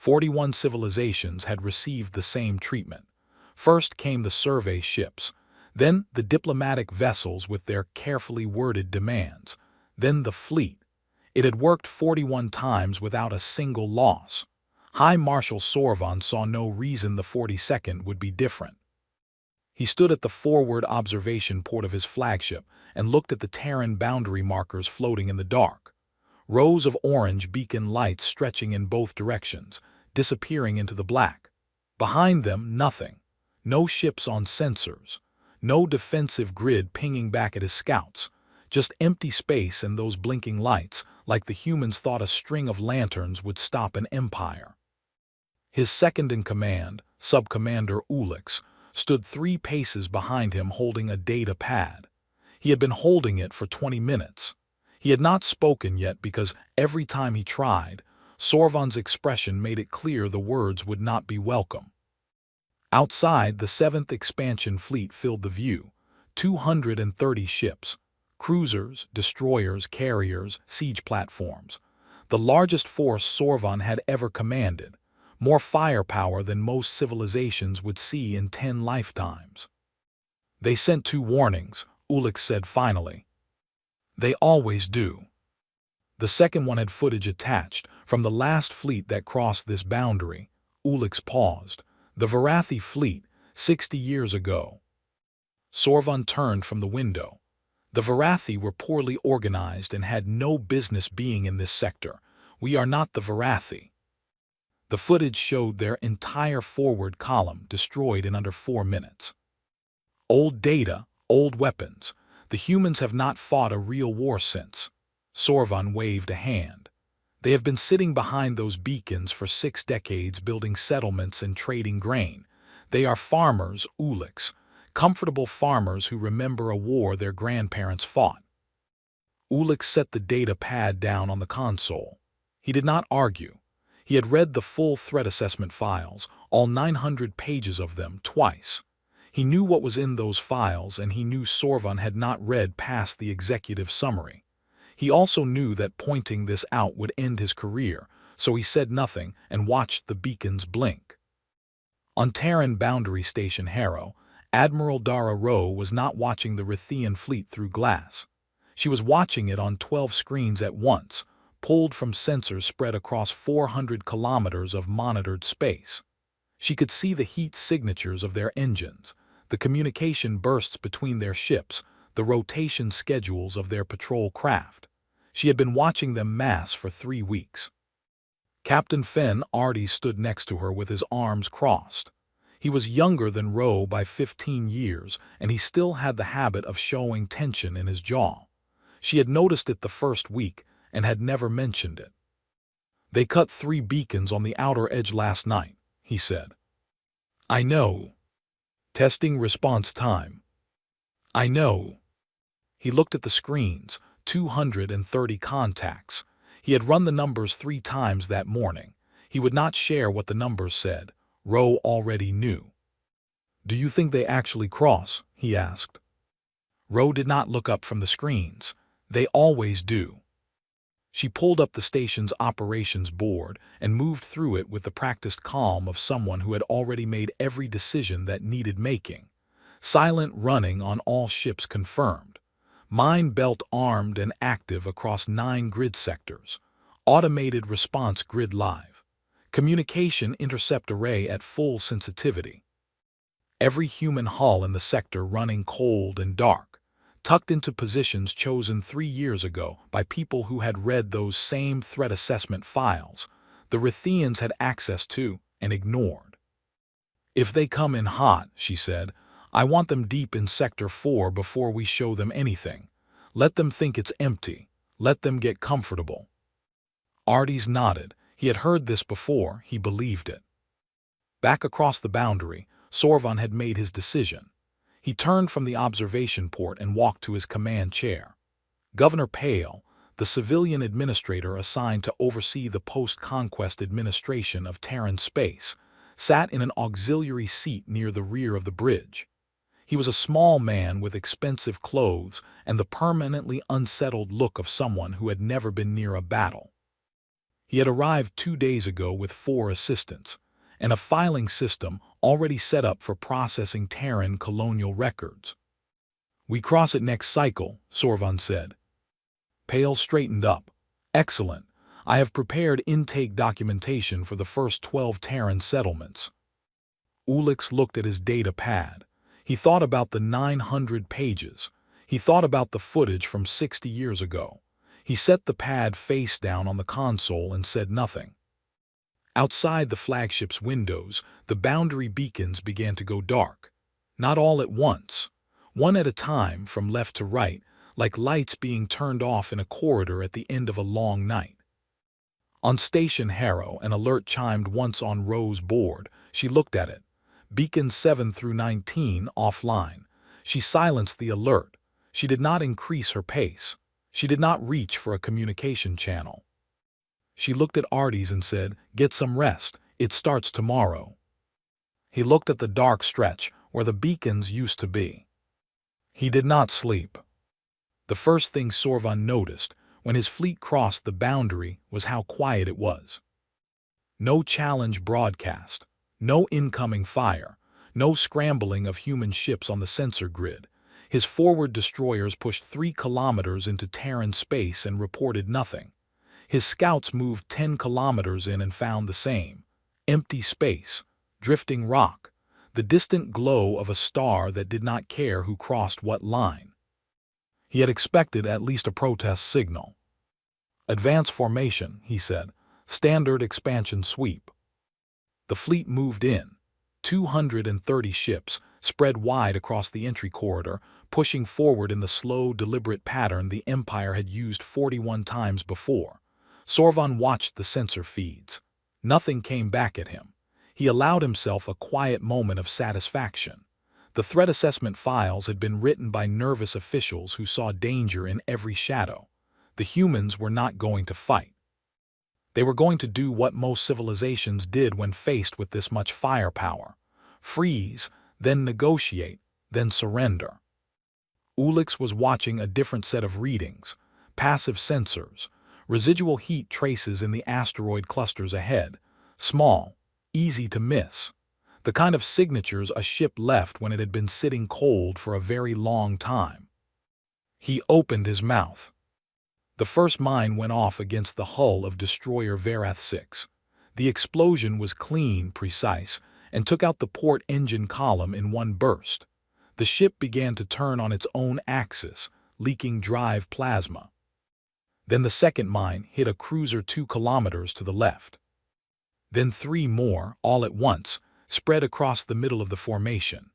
41 civilizations had received the same treatment. First came the survey ships, then the diplomatic vessels with their carefully worded demands, then the fleet. It had worked 41 times without a single loss. High Marshal Sorvan saw no reason the 42nd would be different. He stood at the forward observation port of his flagship and looked at the Terran boundary markers floating in the dark. Rows of orange beacon lights stretching in both directions, disappearing into the black. Behind them, nothing. No ships on sensors. No defensive grid pinging back at his scouts. Just empty space and those blinking lights, like the humans thought a string of lanterns would stop an empire. His second-in-command, Sub-Commander Ulix, stood 3 paces behind him holding a data pad. He had been holding it for 20 minutes. He had not spoken yet because every time he tried, Sorvan's expression made it clear the words would not be welcome. Outside, the 7th Expansion Fleet filled the view. 230 ships. Cruisers, destroyers, carriers, siege platforms. The largest force Sorvan had ever commanded. More firepower than most civilizations would see in 10 lifetimes. "They sent 2 warnings," Ulix said finally. "They always do." The second one had footage attached from the last fleet that crossed this boundary. Ulix paused. The Varathi fleet, 60 years ago. Sorvan turned from the window. The Varathi were poorly organized and had no business being in this sector. "We are not the Varathi." The footage showed their entire forward column destroyed in under 4 minutes. Old data, old weapons. The humans have not fought a real war since. Sorvan waved a hand. They have been sitting behind those beacons for 6 decades building settlements and trading grain. They are farmers, Ulix, comfortable farmers who remember a war their grandparents fought. Ulix set the data pad down on the console. He did not argue. He had read the full threat assessment files, all 900 pages of them, twice. He knew what was in those files, and he knew Sorvan had not read past the executive summary. He also knew that pointing this out would end his career, so he said nothing and watched the beacons blink. On Terran Boundary Station Harrow, Admiral Dara Rowe was not watching the Rithian fleet through glass. She was watching it on 12 screens at once, pulled from sensors spread across 400 kilometers of monitored space. She could see the heat signatures of their engines, the communication bursts between their ships, the rotation schedules of their patrol craft. She had been watching them mass for 3 weeks. Captain Fenn Artie stood next to her with his arms crossed. He was younger than Rowe by 15 years, and he still had the habit of showing tension in his jaw. She had noticed it the first week and had never mentioned it. "They cut 3 beacons on the outer edge last night," he said. "I know. Testing response time." "I know." He looked at the screens, 230 contacts. He had run the numbers 3 times that morning. He would not share what the numbers said. Rowe already knew. "Do you think they actually cross?" he asked. Rowe did not look up from the screens. "They always do." She pulled up the station's operations board and moved through it with the practiced calm of someone who had already made every decision that needed making. Silent running on all ships confirmed. Mine belt armed and active across 9 grid sectors. Automated response grid live. Communication intercept array at full sensitivity. Every human hull in the sector running cold and dark, tucked into positions chosen 3 years ago by people who had read those same threat assessment files the Rithians had access to and ignored. "If they come in hot," she said, "I want them deep in Sector 4 before we show them anything. Let them think it's empty. Let them get comfortable." Arties nodded. He had heard this before. He believed it. Back across the boundary, Sorvan had made his decision. He turned from the observation port and walked to his command chair. Governor Pale, the civilian administrator assigned to oversee the post-conquest administration of Terran space, sat in an auxiliary seat near the rear of the bridge. He was a small man with expensive clothes and the permanently unsettled look of someone who had never been near a battle. He had arrived 2 days ago with 4 assistants, and a filing system already set up for processing Terran colonial records. "We cross it next cycle," Sorvan said. Pale straightened up. "Excellent. I have prepared intake documentation for the first 12 Terran settlements." Ulix looked at his data pad. He thought about the 900 pages. He thought about the footage from 60 years ago. He set the pad face down on the console and said nothing. Outside the flagship's windows, the boundary beacons began to go dark. Not all at once. One at a time, from left to right, like lights being turned off in a corridor at the end of a long night. On Station Harrow, an alert chimed once on Ro's board. She looked at it. Beacons 7 through 19 offline. She silenced the alert. She did not increase her pace. She did not reach for a communication channel. She looked at Arties and said, "Get some rest. It starts tomorrow." He looked at the dark stretch where the beacons used to be. He did not sleep. The first thing Sorvan noticed when his fleet crossed the boundary was how quiet it was. No challenge broadcast, no incoming fire, no scrambling of human ships on the sensor grid. His forward destroyers pushed 3 kilometers into Terran space and reported nothing. His scouts moved 10 kilometers in and found the same. Empty space, drifting rock, the distant glow of a star that did not care who crossed what line. He had expected at least a protest signal. "Advance formation," he said. "Standard expansion sweep." The fleet moved in. 230 ships spread wide across the entry corridor, pushing forward in the slow, deliberate pattern the Empire had used 41 times before. Sorvan watched the sensor feeds. Nothing came back at him. He allowed himself a quiet moment of satisfaction. The threat assessment files had been written by nervous officials who saw danger in every shadow. The humans were not going to fight. They were going to do what most civilizations did when faced with this much firepower: freeze, then negotiate, then surrender. Ulix was watching a different set of readings: passive sensors, residual heat traces in the asteroid clusters ahead, small, easy to miss, the kind of signatures a ship left when it had been sitting cold for a very long time. He opened his mouth. The first mine went off against the hull of destroyer Verath 6. The explosion was clean, precise, and took out the port engine column in one burst. The ship began to turn on its own axis, leaking drive plasma. Then the second mine hit a cruiser 2 kilometers to the left. Then 3 more, all at once, spread across the middle of the formation.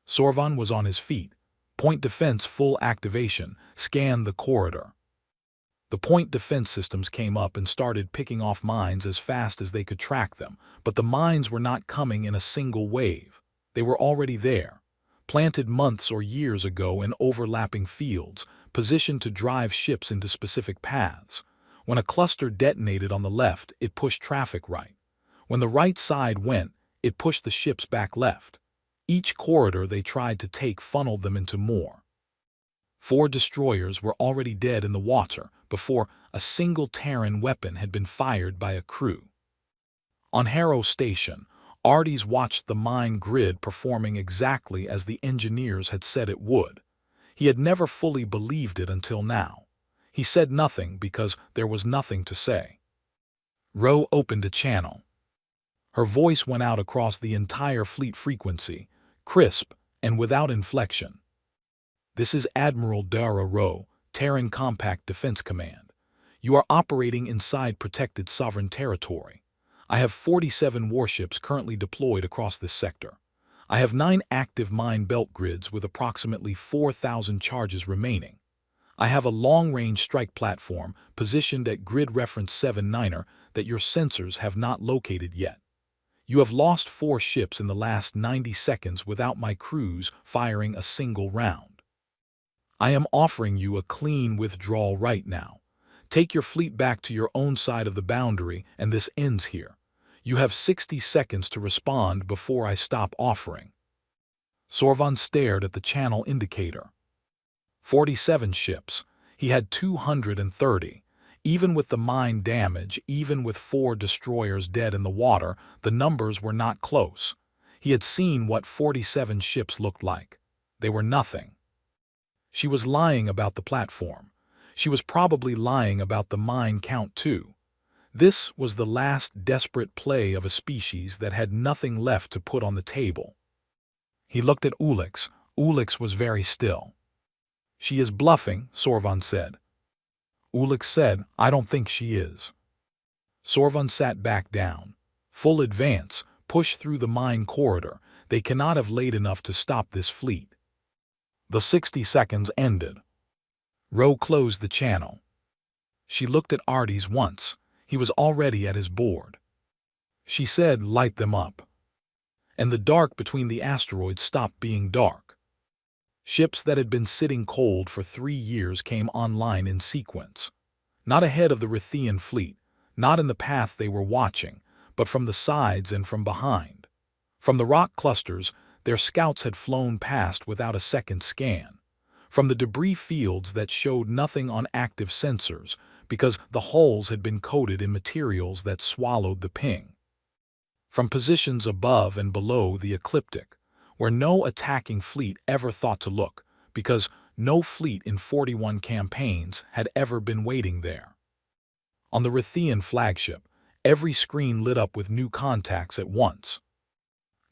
Sorvan was on his feet. Point defense full activation, scanned the corridor. The point defense systems came up and started picking off mines as fast as they could track them, but the mines were not coming in a single wave. They were already there, planted months or years ago in overlapping fields, positioned to drive ships into specific paths. When a cluster detonated on the left, it pushed traffic right. When the right side went, it pushed the ships back left. Each corridor they tried to take funneled them into more. 4 destroyers were already dead in the water before a single Terran weapon had been fired by a crew. On Harrow Station, Arties watched the mine grid performing exactly as the engineers had said it would. He had never fully believed it until now. He said nothing because there was nothing to say. Ro opened a channel. Her voice went out across the entire fleet frequency, crisp and without inflection. "This is Admiral Dara Ro, Terran Compact Defense Command. You are operating inside protected sovereign territory. I have 47 warships currently deployed across this sector. I have 9 active mine belt grids with approximately 4,000 charges remaining. I have a long-range strike platform positioned at grid reference 79er that your sensors have not located yet. You have lost 4 ships in the last 90 seconds without my crews firing a single round. I am offering you a clean withdrawal right now. Take your fleet back to your own side of the boundary, and this ends here. You have 60 seconds to respond before I stop offering." Sorvan stared at the channel indicator. 47 ships. He had 230. Even with the mine damage, even with 4 destroyers dead in the water, the numbers were not close. He had seen what 47 ships looked like. They were nothing. She was lying about the platform. She was probably lying about the mine count too. This was the last desperate play of a species that had nothing left to put on the table. He looked at Ulix. Ulix was very still. "She is bluffing," Sorvan said. Ulix said, "I don't think she is." Sorvan sat back down. "Full advance, push through the mine corridor. They cannot have laid enough to stop this fleet." The 60 seconds ended. Ro closed the channel. She looked at Ardes once. He was already at his board. She said, "Light them up." And the dark between the asteroids stopped being dark. Ships that had been sitting cold for 3 years came online in sequence. Not ahead of the Rithian fleet, not in the path they were watching, but from the sides and from behind. From the rock clusters, their scouts had flown past without a second scan. From the debris fields that showed nothing on active sensors, because the hulls had been coated in materials that swallowed the ping. From positions above and below the ecliptic, where no attacking fleet ever thought to look, because no fleet in 41 campaigns had ever been waiting there. On the Rithian flagship, every screen lit up with new contacts at once.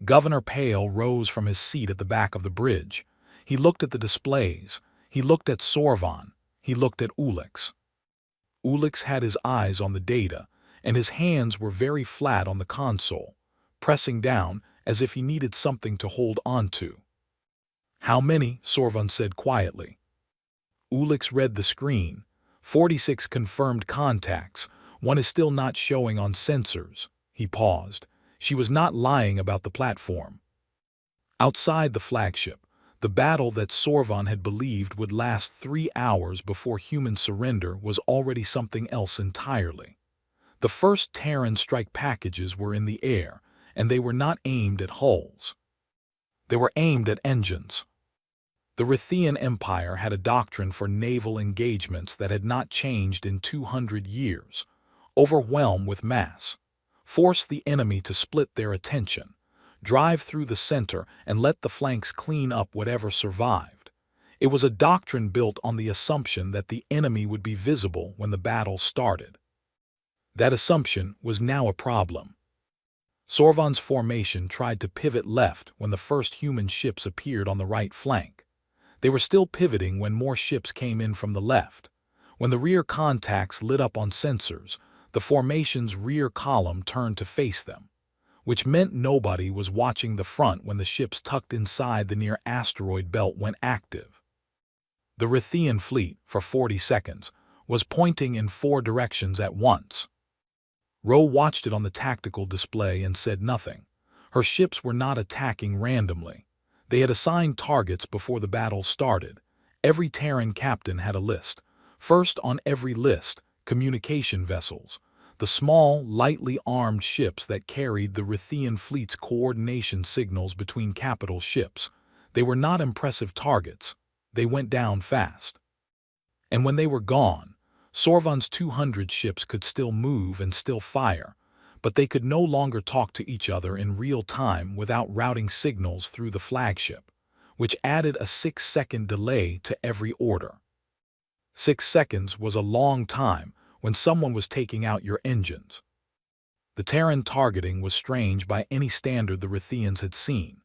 Governor Pale rose from his seat at the back of the bridge. He looked at the displays. He looked at Sorvan. He looked at Ulix. Ulix had his eyes on the data, and his hands were very flat on the console, pressing down as if he needed something to hold onto. "How many?" Sorvan said quietly. Ulix read the screen. 46 confirmed contacts. One is still not showing on sensors. He paused. She was not lying about the platform. Outside the flagship, the battle that Sorvan had believed would last 3 hours before human surrender was already something else entirely. The first Terran strike packages were in the air, and they were not aimed at hulls. They were aimed at engines. The Rithian Empire had a doctrine for naval engagements that had not changed in 200 years. Overwhelm with mass. Force the enemy to split their attention. Drive through the center and let the flanks clean up whatever survived. It was a doctrine built on the assumption that the enemy would be visible when the battle started. That assumption was now a problem. Sorvan's formation tried to pivot left when the first human ships appeared on the right flank. They were still pivoting when more ships came in from the left. When the rear contacts lit up on sensors, the formation's rear column turned to face them, which meant nobody was watching the front when the ships tucked inside the near asteroid belt went active. The Rithian fleet, for 40 seconds, was pointing in 4 directions at once. Ro watched it on the tactical display and said nothing. Her ships were not attacking randomly. They had assigned targets before the battle started. Every Terran captain had a list. First on every list, communication vessels. The small, lightly armed ships that carried the Rithian fleet's coordination signals between capital ships. They were not impressive targets. They went down fast. And when they were gone, Sorvan's 200 ships could still move and still fire, but they could no longer talk to each other in real time without routing signals through the flagship, which added a 6-second delay to every order. 6 seconds was a long time when someone was taking out your engines. The Terran targeting was strange by any standard the Rithians had seen.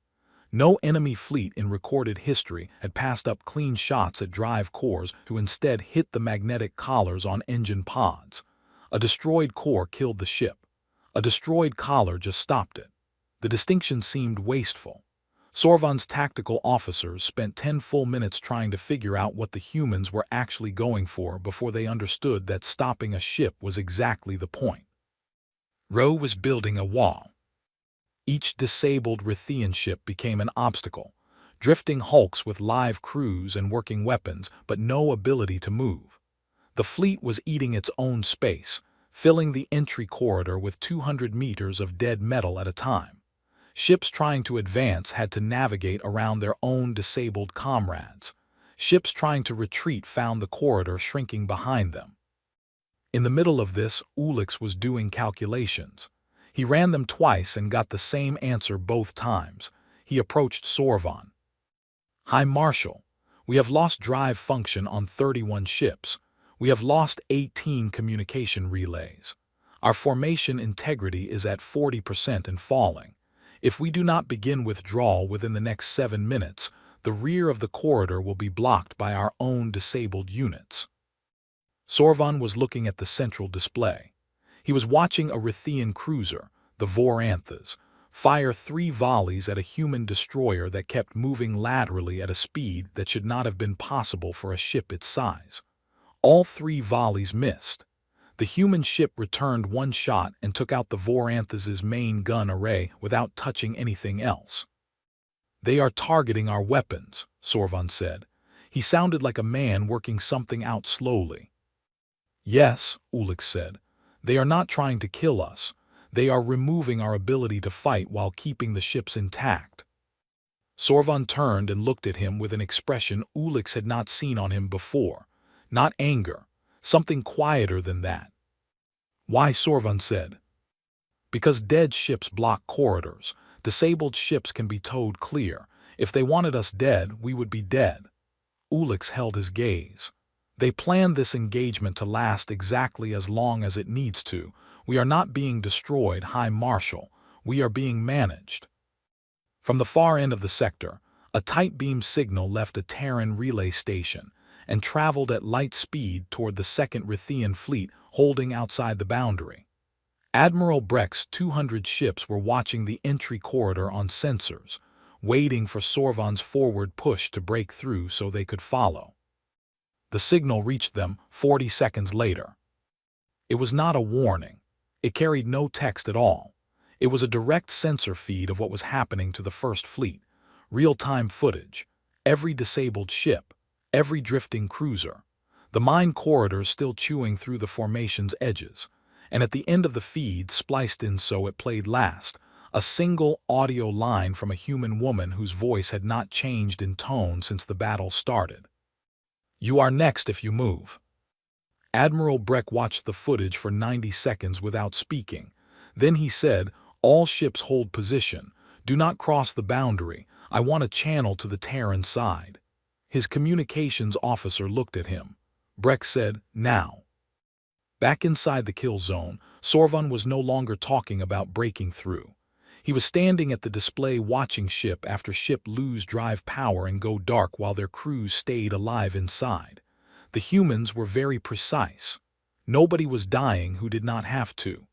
No enemy fleet in recorded history had passed up clean shots at drive cores to instead hit the magnetic collars on engine pods. A destroyed core killed the ship. A destroyed collar just stopped it. The distinction seemed wasteful. Sorvan's tactical officers spent 10 full minutes trying to figure out what the humans were actually going for before they understood that stopping a ship was exactly the point. Ro was building a wall. Each disabled Rithian ship became an obstacle. Drifting hulks with live crews and working weapons, but no ability to move. The fleet was eating its own space, filling the entry corridor with 200 meters of dead metal at a time. Ships trying to advance had to navigate around their own disabled comrades. Ships trying to retreat found the corridor shrinking behind them. In the middle of this, Ulix was doing calculations. He ran them twice and got the same answer both times. He approached Sorvan. "High Marshal, we have lost drive function on 31 ships. We have lost 18 communication relays. Our formation integrity is at 40% and falling. If we do not begin withdrawal within the next 7 minutes, the rear of the corridor will be blocked by our own disabled units." Sorvan was looking at the central display. He was watching a Rithian cruiser, the Voranthas, fire 3 volleys at a human destroyer that kept moving laterally at a speed that should not have been possible for a ship its size. All 3 volleys missed. The human ship returned 1 shot and took out the Voranthas' main gun array without touching anything else. "They are targeting our weapons," Sorvan said. He sounded like a man working something out slowly. "Yes," Ulix said. "They are not trying to kill us. They are removing our ability to fight while keeping the ships intact." Sorvan turned and looked at him with an expression Ulix had not seen on him before. Not anger, something quieter than that. "Why?" Sorvan said. "Because dead ships block corridors. Disabled ships can be towed clear. If they wanted us dead, we would be dead." Ulix held his gaze. "They planned this engagement to last exactly as long as it needs to. We are not being destroyed, High Marshal. We are being managed." From the far end of the sector, a tight beam signal left a Terran relay station and traveled at light speed toward the second Rithian fleet holding outside the boundary. Admiral Breck's 200 ships were watching the entry corridor on sensors, waiting for Sorvan's forward push to break through so they could follow. The signal reached them 40 seconds later. It was not a warning. It carried no text at all. It was a direct sensor feed of what was happening to the First Fleet. Real-time footage. Every disabled ship. Every drifting cruiser. The mine corridors still chewing through the formation's edges. And at the end of the feed, spliced in so it played last, a single audio line from a human woman whose voice had not changed in tone since the battle started. "You are next if you move." Admiral Breck watched the footage for 90 seconds without speaking. Then he said, "All ships hold position. Do not cross the boundary. I want a channel to the Terran side." His communications officer looked at him. Breck said, "Now." Back inside the kill zone, Sorvan was no longer talking about breaking through. He was standing at the display watching ship after ship lose drive power and go dark while their crews stayed alive inside. The humans were very precise. Nobody was dying who did not have to.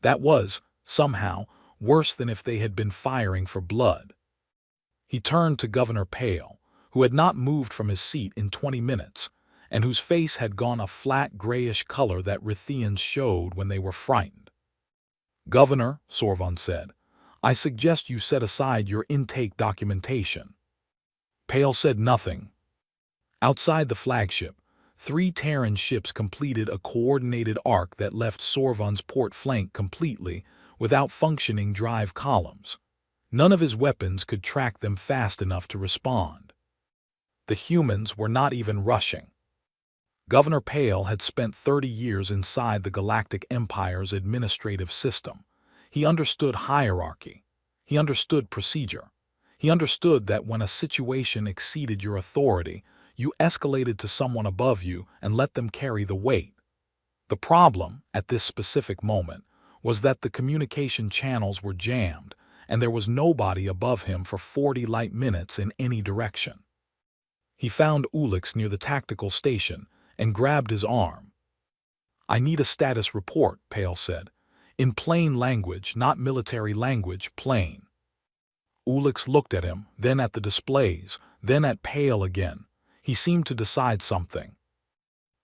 That was, somehow, worse than if they had been firing for blood. He turned to Governor Pale, who had not moved from his seat in 20 minutes, and whose face had gone a flat grayish color that Rithians showed when they were frightened. "Governor," Sorvan said, "I suggest you set aside your intake documentation." Pale said nothing. Outside the flagship, 3 Terran ships completed a coordinated arc that left Sorvan's port flank completely without functioning drive columns. None of his weapons could track them fast enough to respond. The humans were not even rushing. Governor Pale had spent 30 years inside the Galactic Empire's administrative system. He understood hierarchy. He understood procedure. He understood that when a situation exceeded your authority, you escalated to someone above you and let them carry the weight. The problem, at this specific moment, was that the communication channels were jammed, and there was nobody above him for 40 light minutes in any direction. He found Ulix near the tactical station and grabbed his arm. "I need a status report," Pale said. "In plain language, not military language, plain." Ulix looked at him, then at the displays, then at Pale again. He seemed to decide something.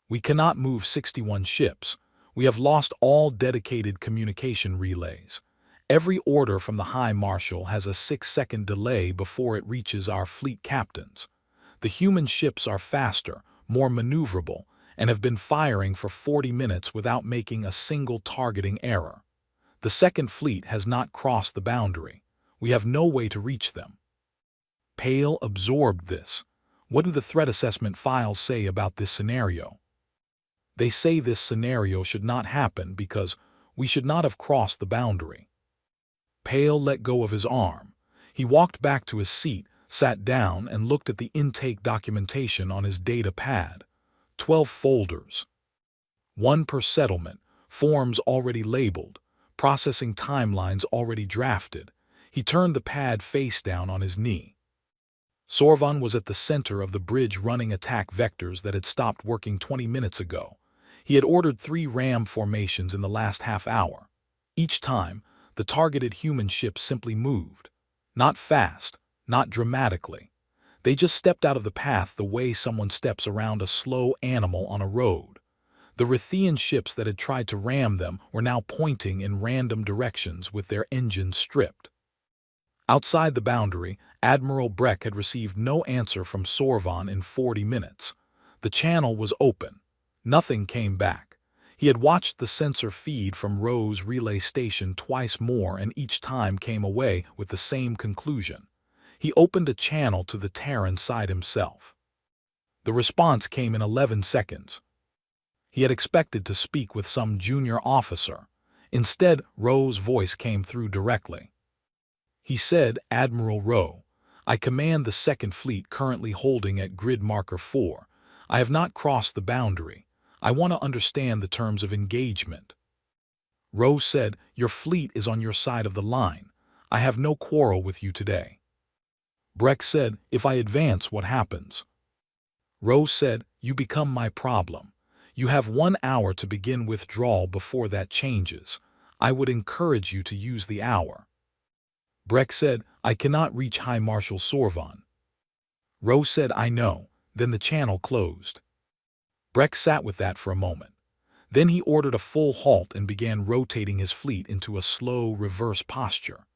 "We cannot move 61 ships. We have lost all dedicated communication relays. Every order from the High Marshal has a 6-second delay before it reaches our fleet captains. The human ships are faster, more maneuverable, and have been firing for 40 minutes without making a single targeting error. The Second Fleet has not crossed the boundary. We have no way to reach them." Pale absorbed this. What do the threat assessment files say about this scenario? They say this scenario should not happen because we should not have crossed the boundary. Pale let go of his arm. He walked back to his seat, sat down, and looked at the intake documentation on his data pad. 12 folders. One per settlement, forms already labeled, processing timelines already drafted. He turned the pad face down on his knee. Sorvan was at the center of the bridge running attack vectors that had stopped working 20 minutes ago. He had ordered 3 ram formations in the last half hour. Each time, the targeted human ships simply moved. Not fast, not dramatically. They just stepped out of the path the way someone steps around a slow animal on a road. The Rithian ships that had tried to ram them were now pointing in random directions with their engines stripped. Outside the boundary, Admiral Breck had received no answer from Sorvan in 40 minutes. The channel was open. Nothing came back. He had watched the sensor feed from Ro's relay station twice more and each time came away with the same conclusion. He opened a channel to the Terran side himself. The response came in 11 seconds. He had expected to speak with some junior officer. Instead, Ro's voice came through directly. He said, "Admiral Ro, I command the Second Fleet currently holding at grid marker 4. I have not crossed the boundary. I want to understand the terms of engagement." Ro said, "Your fleet is on your side of the line. I have no quarrel with you today." Breck said, "If I advance, what happens?" Ro said, "You become my problem. You have 1 hour to begin withdrawal before that changes. I would encourage you to use the hour." Breck said, "I cannot reach High Marshal Sorvan." Ro said, "I know." Then the channel closed. Breck sat with that for a moment. Then he ordered a full halt and began rotating his fleet into a slow reverse posture.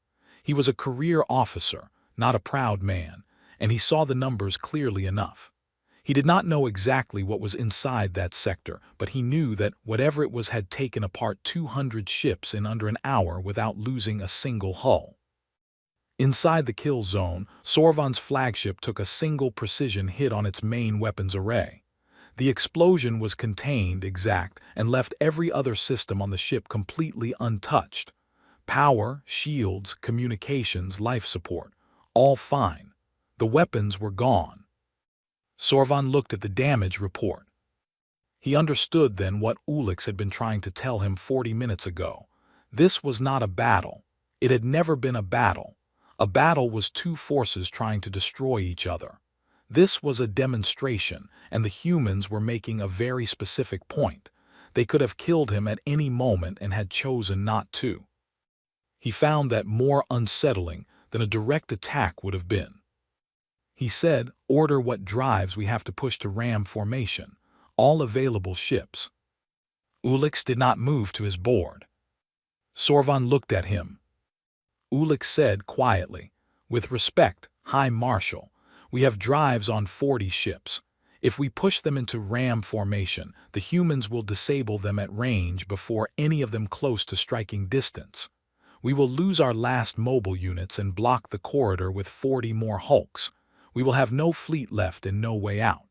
He was a career officer, not a proud man, and he saw the numbers clearly enough. He did not know exactly what was inside that sector, but he knew that whatever it was had taken apart 200 ships in under an hour without losing a single hull. Inside the kill zone, Sorvan's flagship took a single precision hit on its main weapons array. The explosion was contained, exact, and left every other system on the ship completely untouched. Power, shields, communications, life support, all fine. The weapons were gone. Sorvan looked at the damage report. He understood then what Ulix had been trying to tell him 40 minutes ago. This was not a battle. It had never been a battle. A battle was 2 forces trying to destroy each other. This was a demonstration, and the humans were making a very specific point. They could have killed him at any moment and had chosen not to. He found that more unsettling than a direct attack would have been. He said, "Order what drives we have to push to ram formation. All available ships." Ulix did not move to his board. Sorvan looked at him. Ulix said quietly, "With respect, High Marshal, we have drives on 40 ships. If we push them into ram formation, the humans will disable them at range before any of them close to striking distance. We will lose our last mobile units and block the corridor with 40 more hulks. We will have no fleet left and no way out."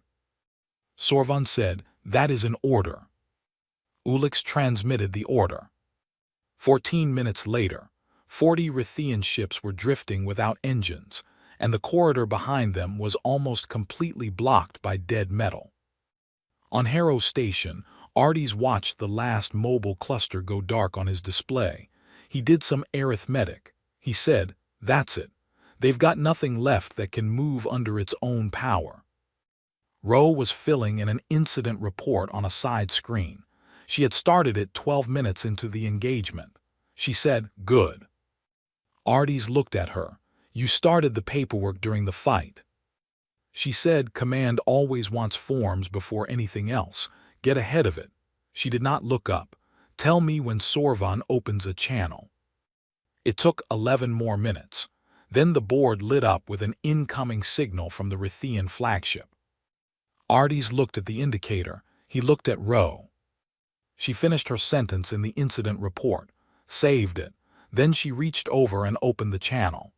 Sorvan said, "That is an order." Ulix transmitted the order. 14 minutes later, 40 Rithian ships were drifting without engines, and the corridor behind them was almost completely blocked by dead metal. On Harrow Station, Ardes watched the last mobile cluster go dark on his display. He did some arithmetic. He said, "That's it. They've got nothing left that can move under its own power." Ro was filling in an incident report on a side screen. She had started it 12 minutes into the engagement. She said, "Good." Ardes looked at her. "You started the paperwork during the fight." She said, "Command always wants forms before anything else. Get ahead of it." She did not look up. "Tell me when Sorvan opens a channel." It took 11 more minutes. Then the board lit up with an incoming signal from the Rithian flagship. Ardes looked at the indicator. He looked at Ro. She finished her sentence in the incident report, saved it. Then she reached over and opened the channel.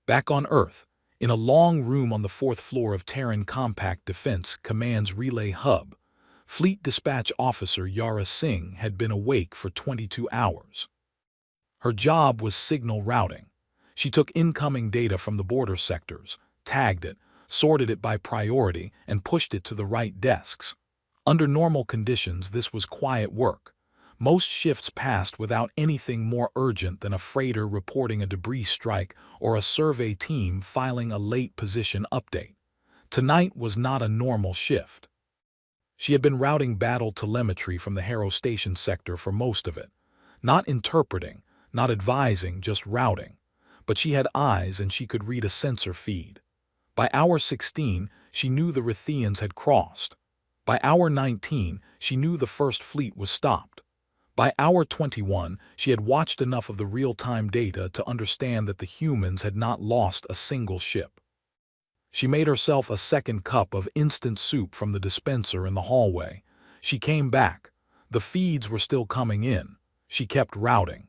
Back on Earth, in a long room on the 4th floor of Terran Compact Defense Command's relay hub, Fleet Dispatch Officer Yara Singh had been awake for 22 hours. Her job was signal routing. She took incoming data from the border sectors, tagged it, sorted it by priority, and pushed it to the right desks. Under normal conditions, this was quiet work. Most shifts passed without anything more urgent than a freighter reporting a debris strike or a survey team filing a late position update. Tonight was not a normal shift. She had been routing battle telemetry from the Harrow Station sector for most of it. Not interpreting, not advising, just routing. But she had eyes and she could read a sensor feed. By hour 16, she knew the Rithians had crossed. By hour 19, she knew the first fleet was stopped. By hour 21, she had watched enough of the real-time data to understand that the humans had not lost a single ship. She made herself a second cup of instant soup from the dispenser in the hallway. She came back. The feeds were still coming in. She kept routing.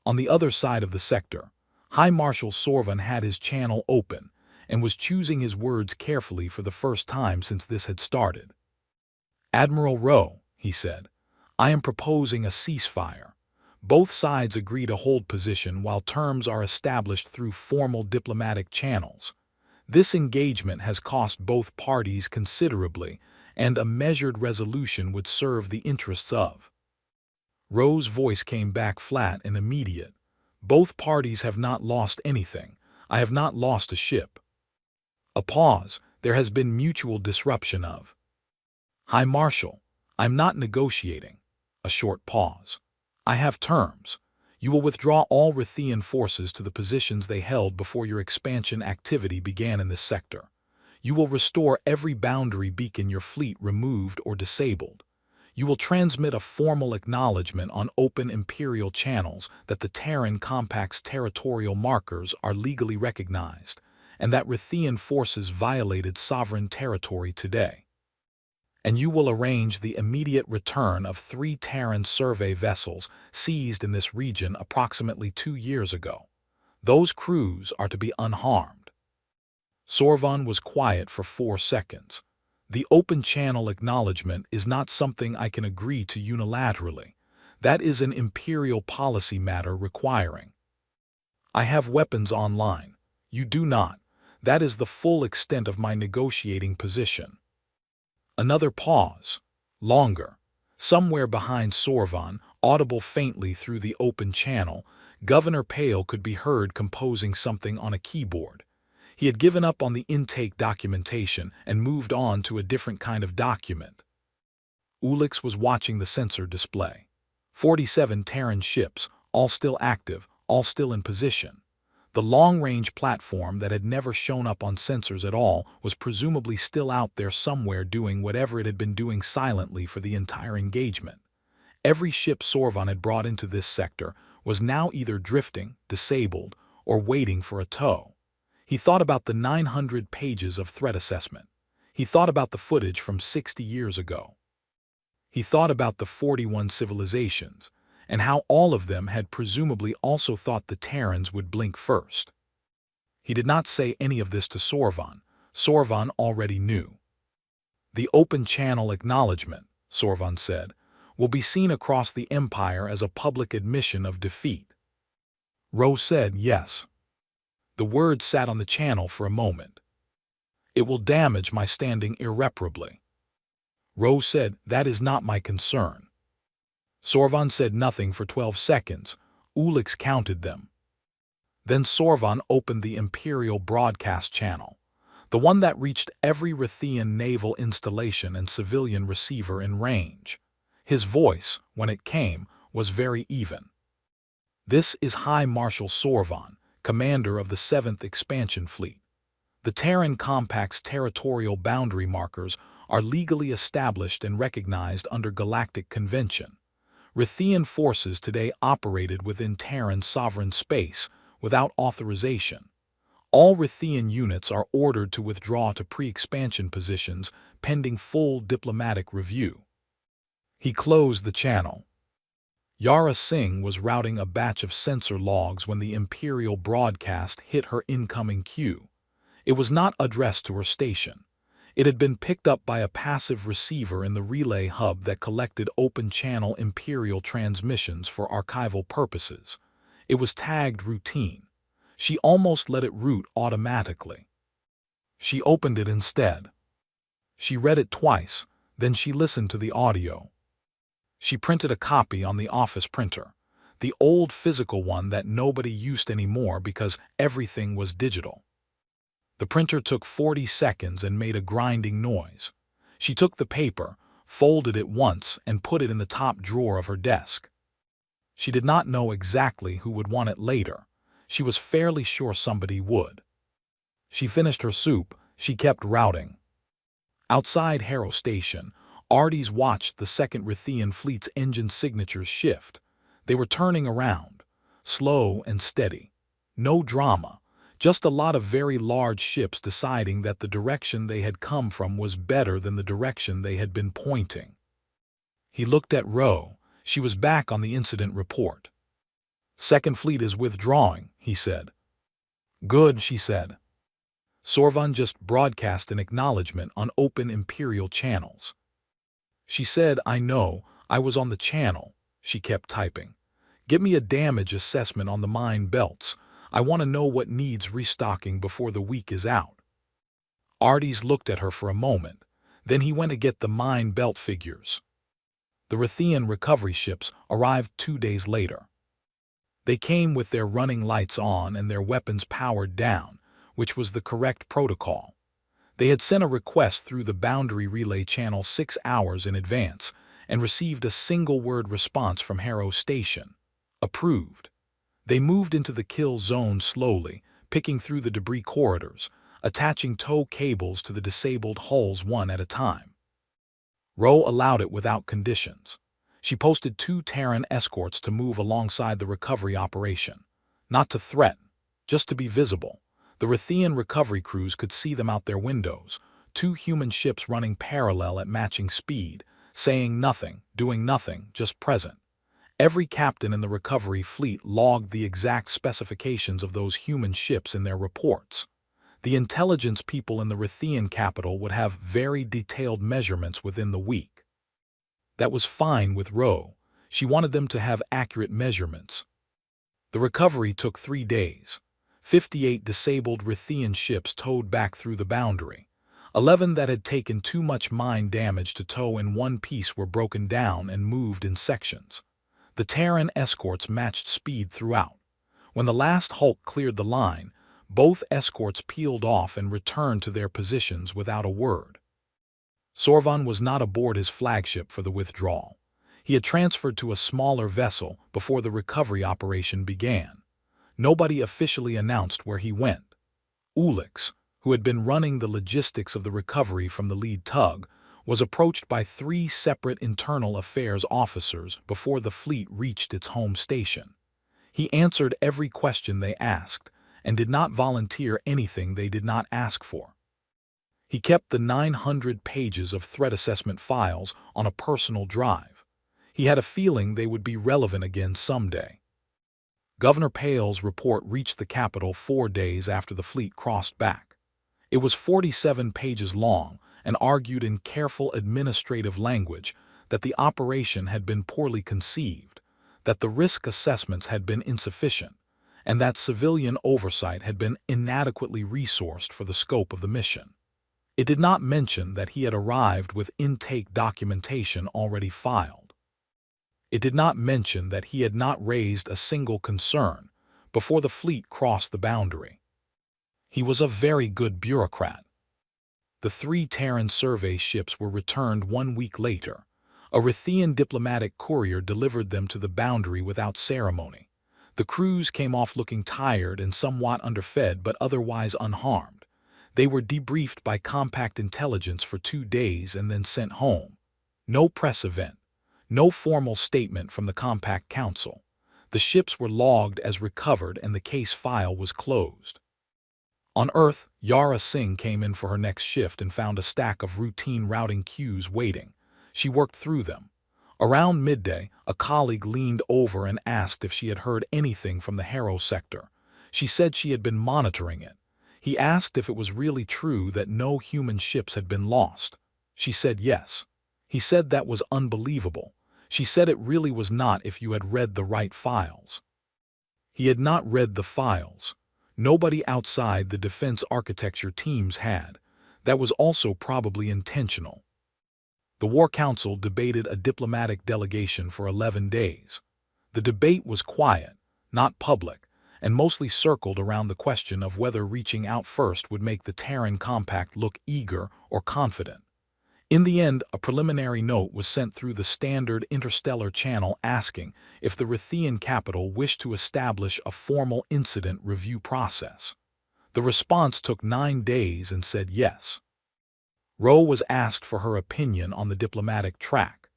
On the other side of the sector, High Marshal Sorvan had his channel open and was choosing his words carefully for the first time since this had started. "Admiral Rowe," he said, "I am proposing a ceasefire. Both sides agree to hold position while terms are established through formal diplomatic channels. This engagement has cost both parties considerably, and a measured resolution would serve the interests of." Rowe's voice came back flat and immediate. "Both parties have not lost anything. I have not lost a ship." A pause. "There has been mutual disruption of." "High Marshal, I'm not negotiating." A short pause. "I have terms. You will withdraw all Rithian forces to the positions they held before your expansion activity began in this sector. You will restore every boundary beacon your fleet removed or disabled. You will transmit a formal acknowledgement on open Imperial channels that the Terran Compact's territorial markers are legally recognized, and that Rithian forces violated sovereign territory today. And you will arrange the immediate return of 3 Terran survey vessels seized in this region approximately 2 years ago. Those crews are to be unharmed." Sorvan was quiet for 4 seconds. "The open channel acknowledgement is not something I can agree to unilaterally. That is an Imperial policy matter requiring. I have weapons online. You do not. That is the full extent of my negotiating position." Another pause. Longer. Somewhere behind Sorvan, audible faintly through the open channel, Governor Pale could be heard composing something on a keyboard. He had given up on the intake documentation and moved on to a different kind of document. Ulix was watching the sensor display. 47 Terran ships, all still active, all still in position. The long-range platform that had never shown up on sensors at all was presumably still out there somewhere doing whatever it had been doing silently for the entire engagement. Every ship Sorvan had brought into this sector was now either drifting, disabled, or waiting for a tow. He thought about the 900 pages of threat assessment. He thought about the footage from 60 years ago. He thought about the 41 civilizations, and how all of them had presumably also thought the Terrans would blink first. He did not say any of this to Sorvan. Sorvan already knew. "The open channel acknowledgement," Sorvan said, "will be seen across the Empire as a public admission of defeat." Rowe said yes. The word sat on the channel for a moment. "It will damage my standing irreparably." Rowe said, "That is not my concern." Sorvan said nothing for 12 seconds. Ulix counted them. Then Sorvan opened the Imperial broadcast channel, the one that reached every Rithian naval installation and civilian receiver in range. His voice, when it came, was very even. "This is High Marshal Sorvan, commander of the 7th Expansion Fleet. The Terran Compact's territorial boundary markers are legally established and recognized under Galactic Convention. Rithian forces today operated within Terran sovereign space without authorization. All Rithian units are ordered to withdraw to pre-expansion positions pending full diplomatic review." He closed the channel. Yara Singh was routing a batch of sensor logs when the Imperial broadcast hit her incoming queue. It was not addressed to her station. It had been picked up by a passive receiver in the relay hub that collected open-channel Imperial transmissions for archival purposes. It was tagged routine. She almost let it root automatically. She opened it instead. She read it twice, then she listened to the audio. She printed a copy on the office printer, the old physical one that nobody used anymore because everything was digital. The printer took 40 seconds and made a grinding noise. She took the paper, folded it once, and put it in the top drawer of her desk. She did not know exactly who would want it later. She was fairly sure somebody would. She finished her soup. She kept routing. Outside Harrow Station, Ardes watched the second Rithian fleet's engine signatures shift. They were turning around, slow and steady. No drama, just a lot of very large ships deciding that the direction they had come from was better than the direction they had been pointing. He looked at Ro. She was back on the incident report. "Second Fleet is withdrawing," he said. "Good," she said. Sorvan just broadcast an acknowledgement on open Imperial channels. She said, "I know, I was on the channel." She kept typing. "Get me a damage assessment on the mine belts. I want to know what needs restocking before the week is out." Ardes looked at her for a moment. Then he went to get the mine belt figures. The Rithian recovery ships arrived 2 days later. They came with their running lights on and their weapons powered down, which was the correct protocol. They had sent a request through the boundary relay channel 6 hours in advance and received a single-word response from Harrow Station. Approved. They moved into the kill zone slowly, picking through the debris corridors, attaching tow cables to the disabled hulls one at a time. Ro allowed it without conditions. She posted 2 Terran escorts to move alongside the recovery operation. Not to threaten, just to be visible. The Rithian recovery crews could see them out their windows, 2 human ships running parallel at matching speed, saying nothing, doing nothing, just present. Every captain in the recovery fleet logged the exact specifications of those human ships in their reports. The intelligence people in the Rithian capital would have very detailed measurements within the week. That was fine with Ro. She wanted them to have accurate measurements. The recovery took 3 days. 58 disabled Rithian ships towed back through the boundary. 11 that had taken too much mine damage to tow in one piece were broken down and moved in sections. The Terran escorts matched speed throughout. When the last hulk cleared the line, both escorts peeled off and returned to their positions without a word. Sorvan was not aboard his flagship for the withdrawal. He had transferred to a smaller vessel before the recovery operation began. Nobody officially announced where he went. Ulix, who had been running the logistics of the recovery from the lead tug, was approached by 3 separate internal affairs officers before the fleet reached its home station. He answered every question they asked and did not volunteer anything they did not ask for. He kept the 900 pages of threat assessment files on a personal drive. He had a feeling they would be relevant again someday. Governor Pale's report reached the capital 4 days after the fleet crossed back. It was 47 pages long and argued in careful administrative language that the operation had been poorly conceived, that the risk assessments had been insufficient, and that civilian oversight had been inadequately resourced for the scope of the mission. It did not mention that he had arrived with intake documentation already filed. It did not mention that he had not raised a single concern before the fleet crossed the boundary. He was a very good bureaucrat. The 3 Terran survey ships were returned 1 week later. A Rithian diplomatic courier delivered them to the boundary without ceremony. The crews came off looking tired and somewhat underfed but otherwise unharmed. They were debriefed by Compact Intelligence for 2 days and then sent home. No press event. No formal statement from the Compact Council. The ships were logged as recovered and the case file was closed. On Earth, Yara Singh came in for her next shift and found a stack of routine routing queues waiting. She worked through them. Around midday, a colleague leaned over and asked if she had heard anything from the Harrow sector. She said she had been monitoring it. He asked if it was really true that no human ships had been lost. She said yes. He said that was unbelievable. She said it really was not if you had read the right files. He had not read the files. Nobody outside the defense architecture teams had. That was also probably intentional. The War Council debated a diplomatic delegation for 11 days. The debate was quiet, not public, and mostly circled around the question of whether reaching out first would make the Terran compact look eager or confident. In the end, a preliminary note was sent through the standard interstellar channel asking if the Rithian capital wished to establish a formal incident review process. The response took 9 days and said yes. Ro was asked for her opinion on the diplomatic track.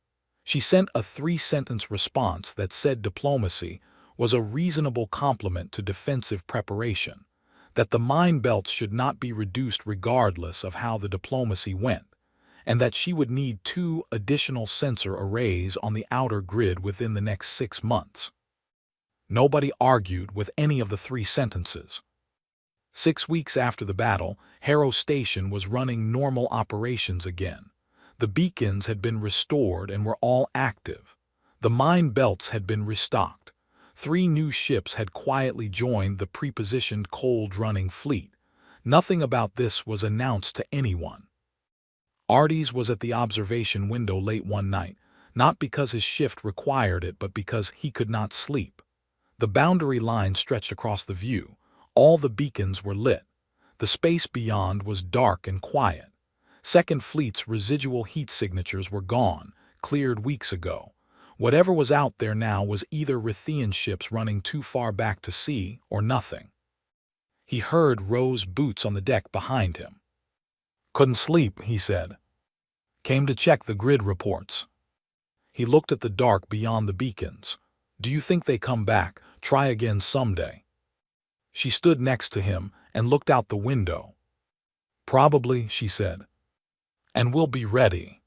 She sent a 3-sentence response that said diplomacy was a reasonable complement to defensive preparation, that the mine belts should not be reduced regardless of how the diplomacy went, and that she would need 2 additional sensor arrays on the outer grid within the next 6 months. Nobody argued with any of the 3 sentences. 6 weeks after the battle, Harrow Station was running normal operations again. The beacons had been restored and were all active. The mine belts had been restocked. 3 new ships had quietly joined the prepositioned cold-running fleet. Nothing about this was announced to anyone. Arties was at the observation window late one night, not because his shift required it but because he could not sleep. The boundary line stretched across the view. All the beacons were lit. The space beyond was dark and quiet. Second Fleet's residual heat signatures were gone, cleared weeks ago. Whatever was out there now was either Rithian ships running too far back to sea or nothing. He heard Ro's boots on the deck behind him. "Couldn't sleep," he said. "Came to check the grid reports." He looked at the dark beyond the beacons. "Do you think they come back? Try again someday." She stood next to him and looked out the window. "Probably," she said. "And we'll be ready."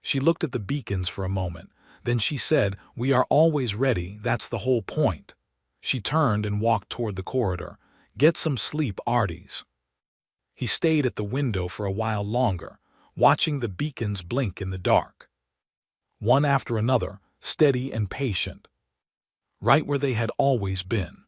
She looked at the beacons for a moment. Then she said, "We are always ready, that's the whole point." She turned and walked toward the corridor. "Get some sleep, Arties." He stayed at the window for a while longer, watching the beacons blink in the dark. One after another, steady and patient. Right where they had always been.